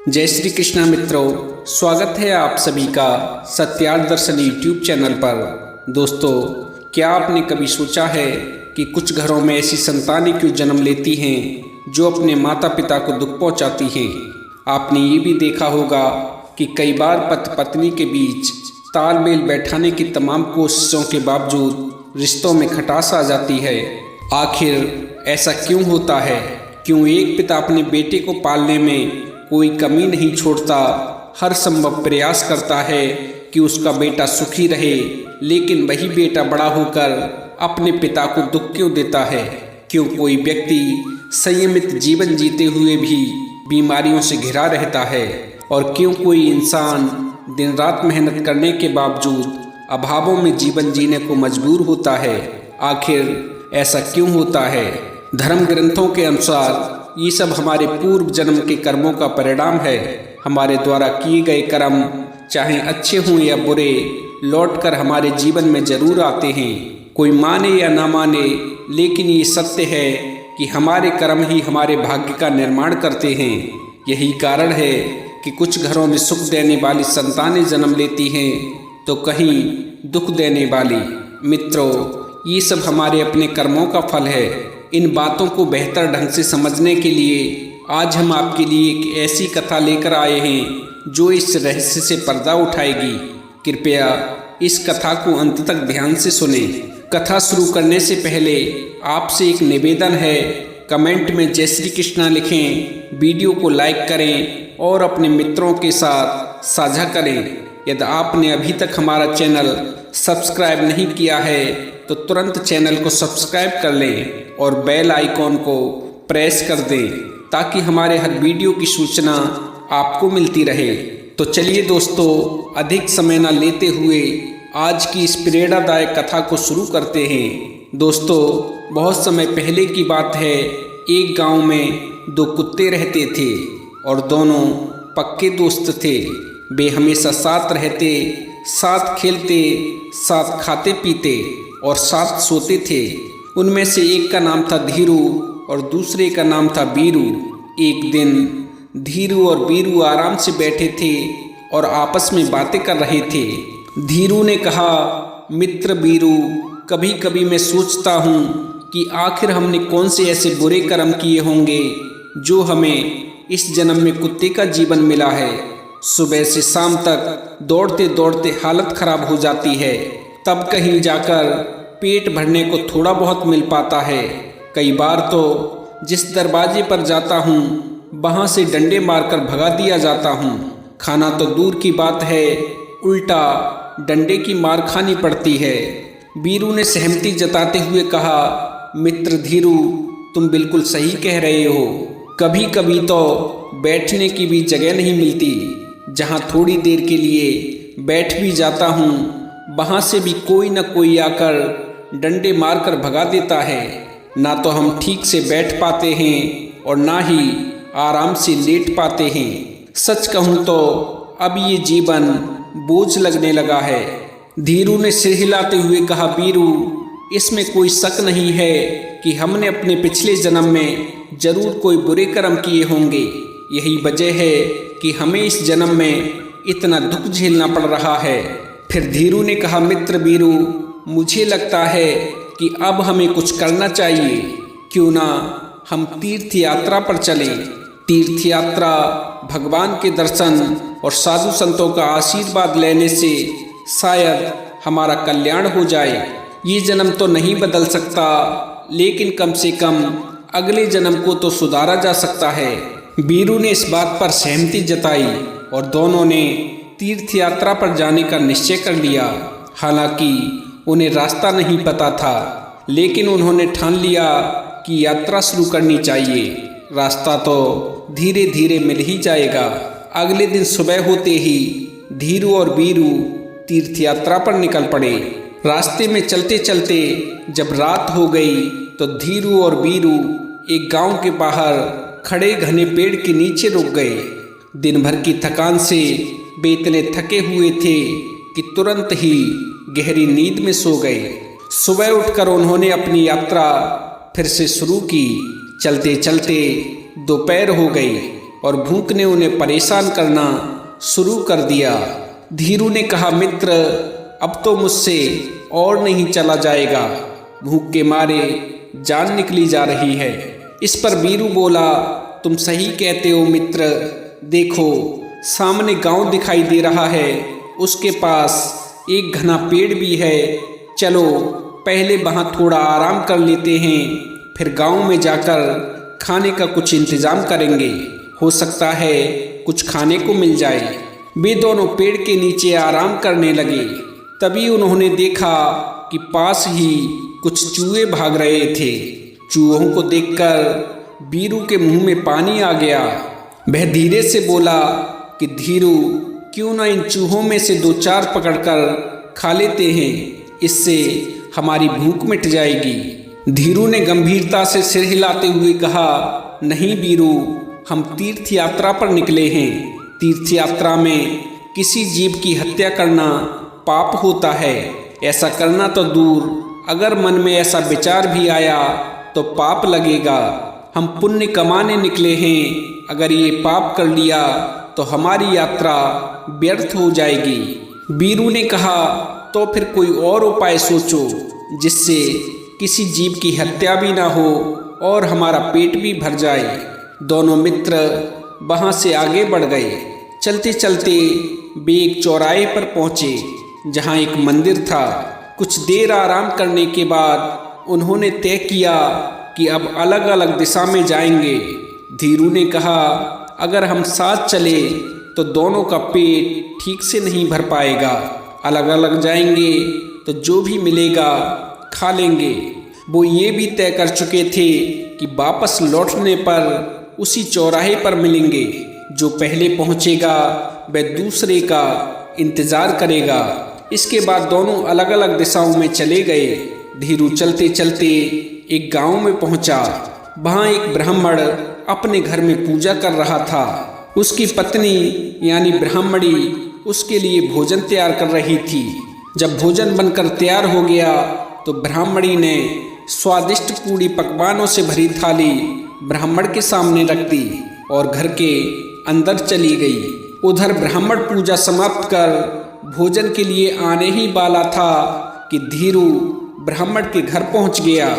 जय श्री कृष्णा मित्रों, स्वागत है आप सभी का सत्यार्थ दर्शन यूट्यूब चैनल पर। दोस्तों, क्या आपने कभी सोचा है कि कुछ घरों में ऐसी संतानें क्यों जन्म लेती हैं जो अपने माता पिता को दुख पहुंचाती हैं। आपने ये भी देखा होगा कि कई बार पति पत्नी के बीच तालमेल बैठाने की तमाम कोशिशों के बावजूद रिश्तों में खटास आ जाती है। आखिर ऐसा क्यों होता है? क्यों एक पिता अपने बेटे को पालने में कोई कमी नहीं छोड़ता, हर संभव प्रयास करता है कि उसका बेटा सुखी रहे, लेकिन वही बेटा बड़ा होकर अपने पिता को दुख क्यों देता है? क्यों कोई व्यक्ति संयमित जीवन जीते हुए भी बीमारियों से घिरा रहता है? और क्यों कोई इंसान दिन रात मेहनत करने के बावजूद अभावों में जीवन जीने को मजबूर होता है? आखिर ऐसा क्यों होता है? धर्म ग्रंथों के अनुसार ये सब हमारे पूर्व जन्म के कर्मों का परिणाम है। हमारे द्वारा किए गए कर्म चाहे अच्छे हों या बुरे, लौटकर हमारे जीवन में जरूर आते हैं। कोई माने या ना माने, लेकिन ये सत्य है कि हमारे कर्म ही हमारे भाग्य का निर्माण करते हैं। यही कारण है कि कुछ घरों में सुख देने वाली संतानें जन्म लेती हैं तो कहीं दुख देने वाली। मित्रों, ये सब हमारे अपने कर्मों का फल है। इन बातों को बेहतर ढंग से समझने के लिए आज हम आपके लिए एक ऐसी कथा लेकर आए हैं जो इस रहस्य से पर्दा उठाएगी। कृपया इस कथा को अंत तक ध्यान से सुने। कथा शुरू करने से पहले आपसे एक निवेदन है, कमेंट में जय श्री कृष्णा लिखें, वीडियो को लाइक करें और अपने मित्रों के साथ साझा करें। यदि आपने अभी तक हमारा चैनल सब्सक्राइब नहीं किया है तो तुरंत चैनल को सब्सक्राइब कर लें और बेल आइकॉन को प्रेस कर दें ताकि हमारे हर वीडियो की सूचना आपको मिलती रहे। तो चलिए दोस्तों, अधिक समय न लेते हुए आज की इस प्रेरणादायक कथा को शुरू करते हैं। दोस्तों, बहुत समय पहले की बात है। एक गांव में दो कुत्ते रहते थे और दोनों पक्के दोस्त थे। वे हमेशा साथ रहते, साथ खेलते, साथ खाते पीते और साथ सोते थे। उनमें से एक का नाम था धीरू और दूसरे का नाम था बीरू। एक दिन धीरू और बीरू आराम से बैठे थे और आपस में बातें कर रहे थे। धीरू ने कहा, मित्र बीरू, कभी कभी मैं सोचता हूँ कि आखिर हमने कौन से ऐसे बुरे कर्म किए होंगे जो हमें इस जन्म में कुत्ते का जीवन मिला है। सुबह से शाम तक दौड़ते दौड़ते हालत खराब हो जाती है, तब कहीं जाकर पेट भरने को थोड़ा बहुत मिल पाता है। कई बार तो जिस दरवाजे पर जाता हूँ वहाँ से डंडे मारकर भगा दिया जाता हूँ। खाना तो दूर की बात है, उल्टा डंडे की मार खानी पड़ती है। बीरू ने सहमति जताते हुए कहा, मित्र धीरू, तुम बिल्कुल सही कह रहे हो। कभी कभी तो बैठने की भी जगह नहीं मिलती। जहाँ थोड़ी देर के लिए बैठ भी जाता हूँ वहाँ से भी कोई न कोई आकर डंडे मारकर भगा देता है। ना तो हम ठीक से बैठ पाते हैं और ना ही आराम से लेट पाते हैं। सच कहूँ तो अब ये जीवन बोझ लगने लगा है। धीरू ने सिर हिलाते हुए कहा, बीरू, इसमें कोई शक नहीं है कि हमने अपने पिछले जन्म में जरूर कोई बुरे कर्म किए होंगे। यही वजह है कि हमें इस जन्म में इतना दुख झेलना पड़ रहा है। फिर धीरू ने कहा, मित्र बीरू, मुझे लगता है कि अब हमें कुछ करना चाहिए। क्यों ना हम तीर्थ यात्रा पर चलें। तीर्थ यात्रा भगवान के दर्शन और साधु संतों का आशीर्वाद लेने से शायद हमारा कल्याण हो जाए। ये जन्म तो नहीं बदल सकता, लेकिन कम से कम अगले जन्म को तो सुधारा जा सकता है। बीरू ने इस बात पर सहमति जताई और दोनों ने तीर्थ यात्रा पर जाने का निश्चय कर लिया। हालांकि उन्हें रास्ता नहीं पता था, लेकिन उन्होंने ठान लिया कि यात्रा शुरू करनी चाहिए। रास्ता तो धीरे धीरे मिल ही जाएगा। अगले दिन सुबह होते ही धीरू और बीरू तीर्थ यात्रा पर निकल पड़े। रास्ते में चलते चलते जब रात हो गई तो धीरू और बीरू एक गांव के बाहर खड़े घने पेड़ के नीचे रुक गए। दिन भर की थकान से वे इतने थके हुए थे कि तुरंत ही गहरी नींद में सो गए। सुबह उठकर उन्होंने अपनी यात्रा फिर से शुरू की। चलते चलते दोपहर हो गई। और भूख ने उन्हें परेशान करना शुरू कर दिया। धीरू ने कहा, मित्र अब तो मुझसे और नहीं चला जाएगा, भूख के मारे जान निकली जा रही है। इस पर बीरू बोला, तुम सही कहते हो मित्र, देखो सामने गांव दिखाई दे रहा है, उसके पास एक घना पेड़ भी है, चलो पहले वहाँ थोड़ा आराम कर लेते हैं, फिर गांव में जाकर खाने का कुछ इंतजाम करेंगे, हो सकता है कुछ खाने को मिल जाए। वे दोनों पेड़ के नीचे आराम करने लगे। तभी उन्होंने देखा कि पास ही कुछ चूहे भाग रहे थे। चूहों को देखकर बीरू के मुंह में पानी आ गया। वह धीरे से बोला कि धीरू, क्यों ना इन चूहों में से 2-4 पकड़कर खा लेते हैं, इससे हमारी भूख मिट जाएगी। धीरू ने गंभीरता से सिर हिलाते हुए कहा, नहीं बीरू, हम तीर्थ यात्रा पर निकले हैं। तीर्थ यात्रा में किसी जीव की हत्या करना पाप होता है। ऐसा करना तो दूर, अगर मन में ऐसा विचार भी आया तो पाप लगेगा। हम पुण्य कमाने निकले हैं, अगर ये पाप कर लिया तो हमारी यात्रा व्यर्थ हो जाएगी। बीरू ने कहा, तो फिर कोई और उपाय सोचो जिससे किसी जीव की हत्या भी ना हो और हमारा पेट भी भर जाए। दोनों मित्र वहाँ से आगे बढ़ गए। चलते चलते वे एक चौराहे पर पहुँचे जहाँ एक मंदिर था। कुछ देर आराम करने के बाद उन्होंने तय किया कि अब अलग अलग दिशा में जाएंगे। धीरू ने कहा, अगर हम साथ चले तो दोनों का पेट ठीक से नहीं भर पाएगा, अलग अलग जाएंगे तो जो भी मिलेगा खा लेंगे। वो ये भी तय कर चुके थे कि वापस लौटने पर उसी चौराहे पर मिलेंगे। जो पहले पहुंचेगा वह दूसरे का इंतजार करेगा। इसके बाद दोनों अलग अलग दिशाओं में चले गए। धीरू चलते चलते एक गांव में पहुंचा। वहां एक ब्राह्मण अपने घर में पूजा कर रहा था। उसकी पत्नी यानी ब्राह्मणी उसके लिए भोजन तैयार कर रही थी। जब भोजन बनकर तैयार हो गया तो ब्राह्मणी ने स्वादिष्ट पूरी पकवानों से भरी थाली ब्राह्मण के सामने रख दी और घर के अंदर चली गई। उधर ब्राह्मण पूजा समाप्त कर भोजन के लिए आने ही वाला था कि धीरू ब्राह्मण के घर पहुंच गया।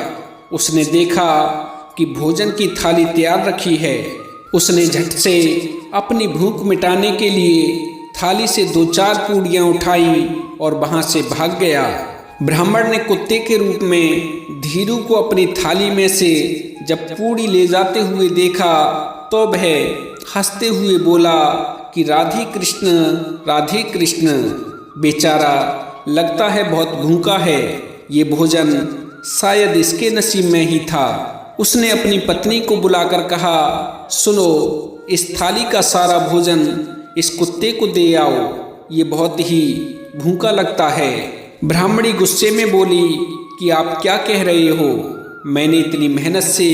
उसने देखा कि भोजन की थाली तैयार रखी है। उसने झट से अपनी भूख मिटाने के लिए थाली से 2-4 पूड़ियाँ उठाई और वहाँ से भाग गया। ब्राह्मण ने कुत्ते के रूप में धीरू को अपनी थाली में से जब पूड़ी ले जाते हुए देखा तो वह हंसते हुए बोला कि राधे कृष्ण राधे कृष्ण। बेचारा लगता है बहुत भूखा है, ये भोजन शायद इसके नसीब में ही था। उसने अपनी पत्नी को बुलाकर कहा, सुनो, इस थाली का सारा भोजन इस कुत्ते को दे आओ, ये बहुत ही भूखा लगता है। ब्राह्मणी गुस्से में बोली कि आप क्या कह रहे हो, मैंने इतनी मेहनत से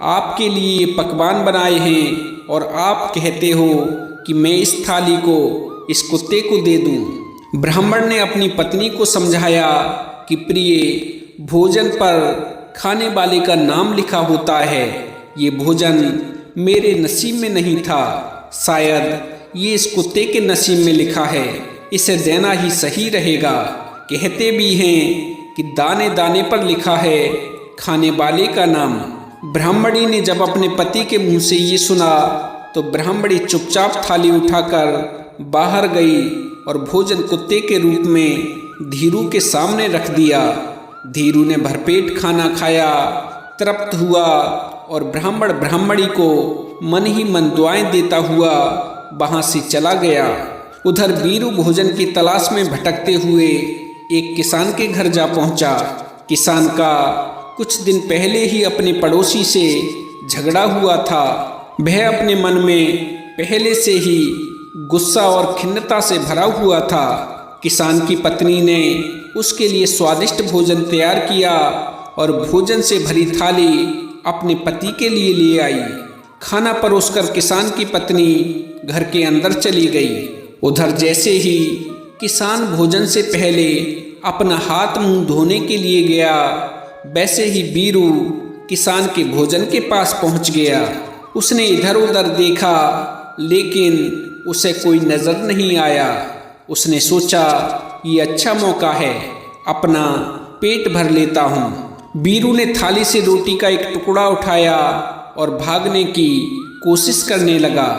आपके लिए ये पकवान बनाए हैं और आप कहते हो कि मैं इस थाली को इस कुत्ते को दे दूं। ब्राह्मण ने अपनी पत्नी को समझाया कि प्रिय, भोजन पर खाने वाले का नाम लिखा होता है, ये भोजन मेरे नसीब में नहीं था, शायद ये इस कुत्ते के नसीब में लिखा है, इसे देना ही सही रहेगा। कहते भी हैं कि दाने दाने पर लिखा है खाने वाले का नाम। ब्राह्मणी ने जब अपने पति के मुंह से ये सुना तो ब्राह्मणी चुपचाप थाली उठाकर बाहर गई और भोजन कुत्ते के रूप में धीरू के सामने रख दिया। धीरू ने भरपेट खाना खाया, तृप्त हुआ और ब्राह्मण ब्राह्मणी को मन ही मन दुआएं देता हुआ वहां से चला गया। उधर बीरू भोजन की तलाश में भटकते हुए एक किसान के घर जा पहुंचा। किसान का कुछ दिन पहले ही अपने पड़ोसी से झगड़ा हुआ था। वह अपने मन में पहले से ही गुस्सा और खिन्नता से भरा हुआ था। किसान की पत्नी ने उसके लिए स्वादिष्ट भोजन तैयार किया और भोजन से भरी थाली अपने पति के लिए ले आई। खाना परोसकर किसान की पत्नी घर के अंदर चली गई। उधर जैसे ही किसान भोजन से पहले अपना हाथ मुंह धोने के लिए गया, वैसे ही बीरू किसान के भोजन के पास पहुंच गया। उसने इधर उधर देखा लेकिन उसे कोई नजर नहीं आया। उसने सोचा ये अच्छा मौका है, अपना पेट भर लेता हूँ। बीरू ने थाली से रोटी का एक टुकड़ा उठाया और भागने की कोशिश करने लगा,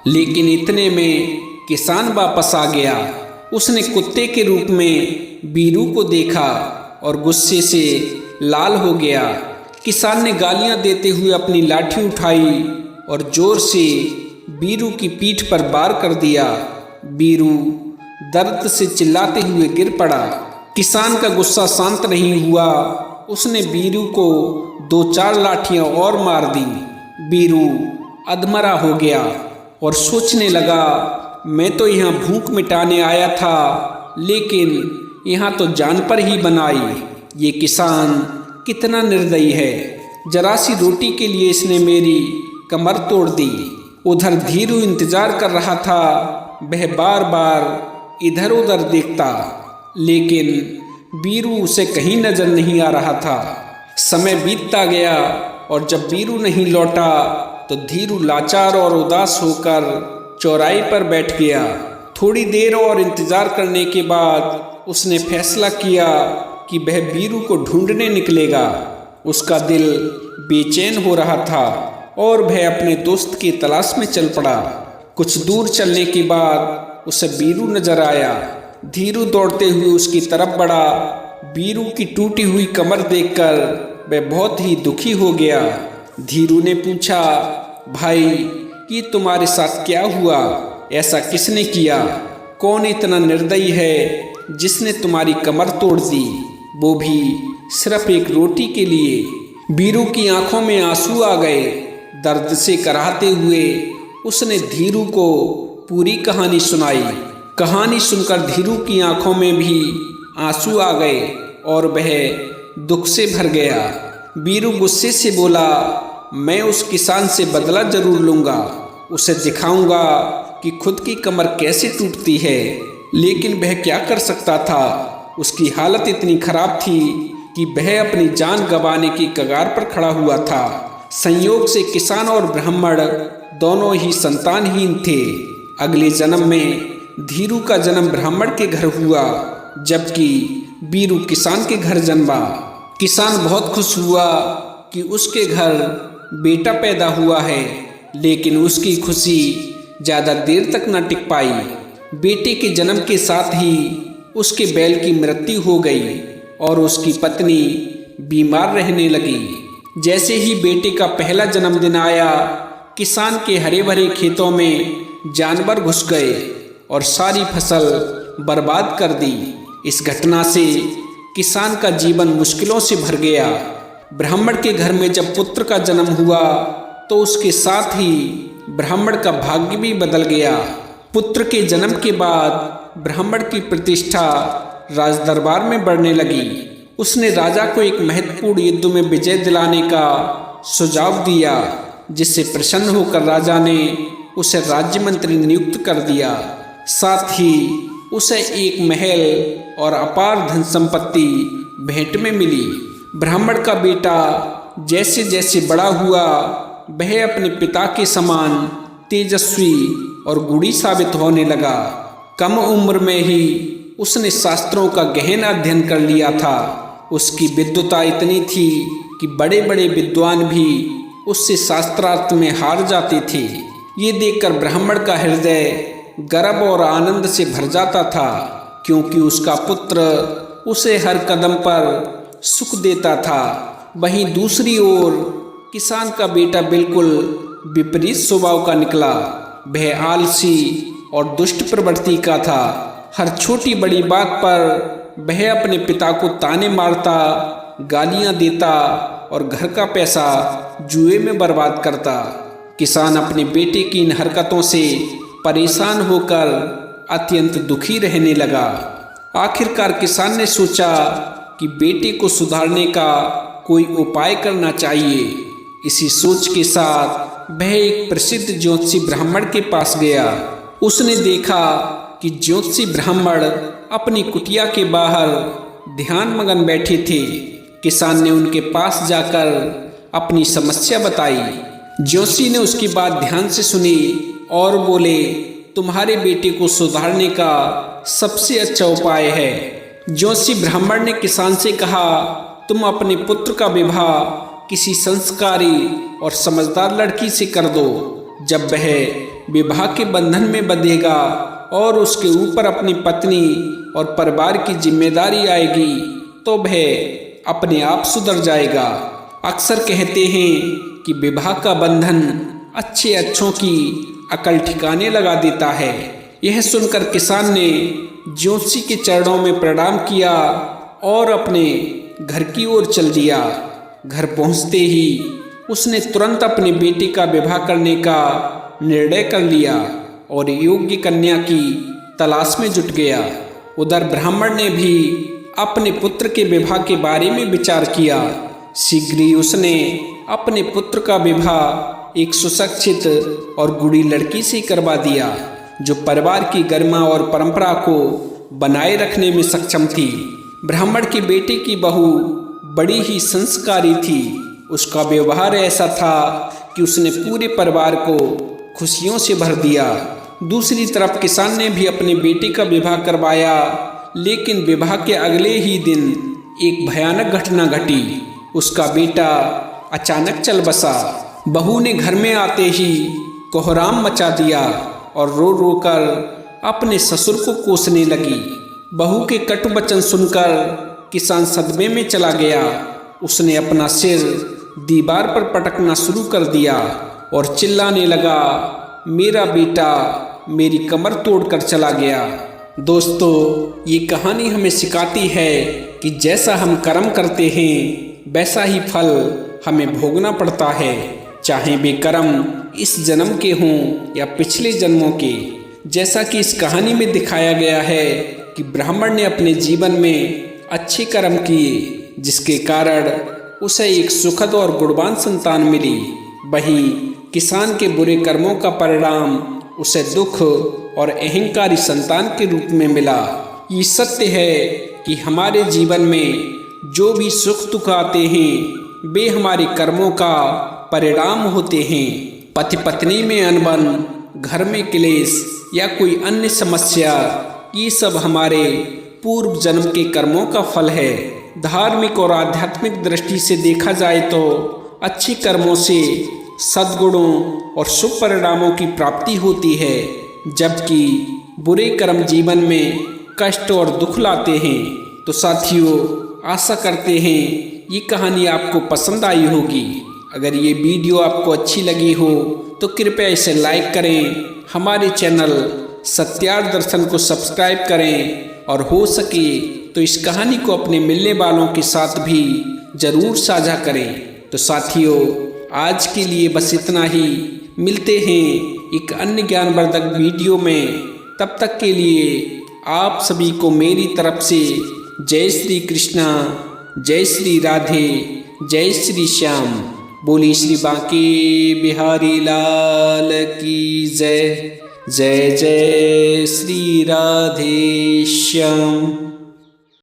लेकिन इतने में किसान वापस आ गया। उसने कुत्ते के रूप में बीरू को देखा और गुस्से से लाल हो गया। किसान ने गालियां देते हुए अपनी लाठी उठाई और जोर से बीरू की पीठ पर वार कर दिया। बीरू दर्द से चिल्लाते हुए गिर पड़ा। किसान का गुस्सा शांत नहीं हुआ। उसने बीरू को 2-4 लाठियां और मार दी। बीरू अधमरा हो गया और सोचने लगा, मैं तो यहाँ भूख मिटाने आया था, लेकिन यहाँ तो जान पर ही बनाई। ये किसान कितना निर्दयी है, जरा सी रोटी के लिए इसने मेरी कमर तोड़ दी। उधर धीरू इंतजार कर रहा था। वह बार बार इधर उधर देखता, लेकिन बीरू उसे कहीं नजर नहीं आ रहा था। समय बीतता गया और जब बीरू नहीं लौटा तो धीरू लाचार और उदास होकर चौराहे पर बैठ गया। थोड़ी देर और इंतजार करने के बाद उसने फैसला किया कि वह बीरू को ढूंढने निकलेगा। उसका दिल बेचैन हो रहा था और वह अपने दोस्त की तलाश में चल पड़ा। कुछ दूर चलने के बाद उसे बीरू नजर आया। धीरू दौड़ते हुए उसकी तरफ बढ़ा। बीरू की टूटी हुई कमर देखकर वह बहुत ही दुखी हो गया। धीरू ने पूछा, भाई ये तुम्हारे साथ क्या हुआ? ऐसा किसने किया? कौन इतना निर्दयी है जिसने तुम्हारी कमर तोड़ दी, वो भी सिर्फ एक रोटी के लिए? बीरू की आंखों में आंसू आ गए। दर्द से कराहते हुए उसने धीरू को पूरी कहानी सुनाई। कहानी सुनकर धीरू की आंखों में भी आंसू आ गए और वह दुख से भर गया। बीरू गुस्से से बोला, मैं उस किसान से बदला जरूर लूंगा। उसे दिखाऊंगा कि खुद की कमर कैसे टूटती है। लेकिन वह क्या कर सकता था? उसकी हालत इतनी खराब थी कि वह अपनी जान गंवाने की कगार पर खड़ा हुआ था। संयोग से किसान और ब्राह्मण दोनों ही संतानहीन थे। अगले जन्म में धीरू का जन्म ब्राह्मण के घर हुआ, जबकि बीरू किसान के घर जन्मा। किसान बहुत खुश हुआ कि उसके घर बेटा पैदा हुआ है, लेकिन उसकी खुशी ज़्यादा देर तक न टिक पाई। बेटे के जन्म के साथ ही उसके बैल की मृत्यु हो गई और उसकी पत्नी बीमार रहने लगी। जैसे ही बेटे का पहला जन्मदिन आया, किसान के हरे भरे खेतों में जानवर घुस गए और सारी फसल बर्बाद कर दी। इस घटना से किसान का जीवन मुश्किलों से भर गया। ब्राह्मण के घर में जब पुत्र का जन्म हुआ तो उसके साथ ही ब्राह्मण का भाग्य भी बदल गया। पुत्र के जन्म के बाद ब्राह्मण की प्रतिष्ठा राजदरबार में बढ़ने लगी। उसने राजा को एक महत्वपूर्ण युद्ध में विजय दिलाने का सुझाव दिया, जिससे प्रसन्न होकर राजा ने उसे राज्य मंत्री नियुक्त कर दिया। साथ ही उसे एक महल और अपार धन संपत्ति भेंट में मिली। ब्राह्मण का बेटा जैसे जैसे बड़ा हुआ, वह अपने पिता के समान तेजस्वी और गुणी साबित होने लगा। कम उम्र में ही उसने शास्त्रों का गहन अध्ययन कर लिया था। उसकी विद्वता इतनी थी कि बड़े बड़े विद्वान भी उससे शास्त्रार्थ में हार जाते थे। ये देखकर ब्राह्मण का हृदय गर्व और आनंद से भर जाता था, क्योंकि उसका पुत्र उसे हर कदम पर सुख देता था। वहीं दूसरी ओर किसान का बेटा बिल्कुल विपरीत स्वभाव का निकला। वह आलसी और दुष्ट प्रवृत्ति का था। हर छोटी बड़ी बात पर वह अपने पिता को ताने मारता, गालियां देता और घर का पैसा जुए में बर्बाद करता। किसान अपने बेटे की इन हरकतों से परेशान होकर अत्यंत दुखी रहने लगा। आखिरकार किसान ने सोचा कि बेटे को सुधारने का कोई उपाय करना चाहिए। इसी सोच के साथ वह एक प्रसिद्ध ज्योतिषी ब्राह्मण के पास गया। उसने देखा कि ज्योतिषी ब्राह्मण अपनी कुटिया के बाहर ध्यान मगन बैठे थे। किसान ने उनके पास जाकर अपनी समस्या बताई। जोशी ने उसकी बात ध्यान से सुनी और बोले, तुम्हारे बेटे को सुधारने का सबसे अच्छा उपाय है। जोशी ब्राह्मण ने किसान से कहा, तुम अपने पुत्र का विवाह किसी संस्कारी और समझदार लड़की से कर दो। जब वह विवाह के बंधन में बंधेगा और उसके ऊपर अपनी पत्नी और परिवार की जिम्मेदारी आएगी तो वह अपने आप सुधर जाएगा। अक्सर कहते हैं कि विवाह का बंधन अच्छे अच्छों की अकल ठिकाने लगा देता है। यह सुनकर किसान ने जोशी के चरणों में प्रणाम किया और अपने घर की ओर चल दिया। घर पहुंचते ही उसने तुरंत अपने बेटे का विवाह करने का निर्णय कर लिया और योग्य कन्या की तलाश में जुट गया। उधर ब्राह्मण ने भी अपने पुत्र के विवाह के बारे में विचार किया। शीघ्र ही उसने अपने पुत्र का विवाह एक सुशिक्षित और गुणी लड़की से करवा दिया, जो परिवार की गरिमा और परंपरा को बनाए रखने में सक्षम थी। ब्राह्मण के बेटे की बहू बड़ी ही संस्कारी थी। उसका व्यवहार ऐसा था कि उसने पूरे परिवार को खुशियों से भर दिया। दूसरी तरफ किसान ने भी अपने बेटे का विवाह करवाया, लेकिन विवाह के अगले ही दिन एक भयानक घटना घटी। उसका बेटा अचानक चल बसा। बहू ने घर में आते ही कोहराम मचा दिया और रो रो कर अपने ससुर को कोसने लगी। बहू के कटु वचन सुनकर किसान सदमे में चला गया। उसने अपना सिर दीवार पर पटकना शुरू कर दिया और चिल्लाने लगा, मेरा बेटा मेरी कमर तोड़कर चला गया। दोस्तों, ये कहानी हमें सिखाती है कि जैसा हम कर्म करते हैं वैसा ही फल हमें भोगना पड़ता है, चाहे वे कर्म इस जन्म के हों या पिछले जन्मों के। जैसा कि इस कहानी में दिखाया गया है कि ब्राह्मण ने अपने जीवन में अच्छे कर्म किए, जिसके कारण उसे एक सुखद और गुणवान संतान मिली। वहीं किसान के बुरे कर्मों का परिणाम उसे दुख और अहंकारी संतान के रूप में मिला। ये सत्य है कि हमारे जीवन में जो भी सुख दुख आते हैं वे हमारे कर्मों का परिणाम होते हैं। पति पत्नी में अनबन, घर में क्लेश या कोई अन्य समस्या, ये सब हमारे पूर्व जन्म के कर्मों का फल है। धार्मिक और आध्यात्मिक दृष्टि से देखा जाए तो अच्छे कर्मों से सद्गुणों और शुभ परिणामों की प्राप्ति होती है, जबकि बुरे कर्म जीवन में कष्ट और दुख लाते हैं। तो साथियों, आशा करते हैं ये कहानी आपको पसंद आई होगी। अगर ये वीडियो आपको अच्छी लगी हो तो कृपया इसे लाइक करें, हमारे चैनल सत्यार्थ दर्शन को सब्सक्राइब करें और हो सके तो इस कहानी को अपने मिलने वालों के साथ भी जरूर साझा करें। तो साथियों, आज के लिए बस इतना ही। मिलते हैं एक अन्य ज्ञानवर्धक वीडियो में। तब तक के लिए आप सभी को मेरी तरफ से जय श्री कृष्णा, जय श्री राधे, जय श्री श्याम। बोली श्री बांके बिहारी लाल की जय। जय जय श्री राधे श्याम।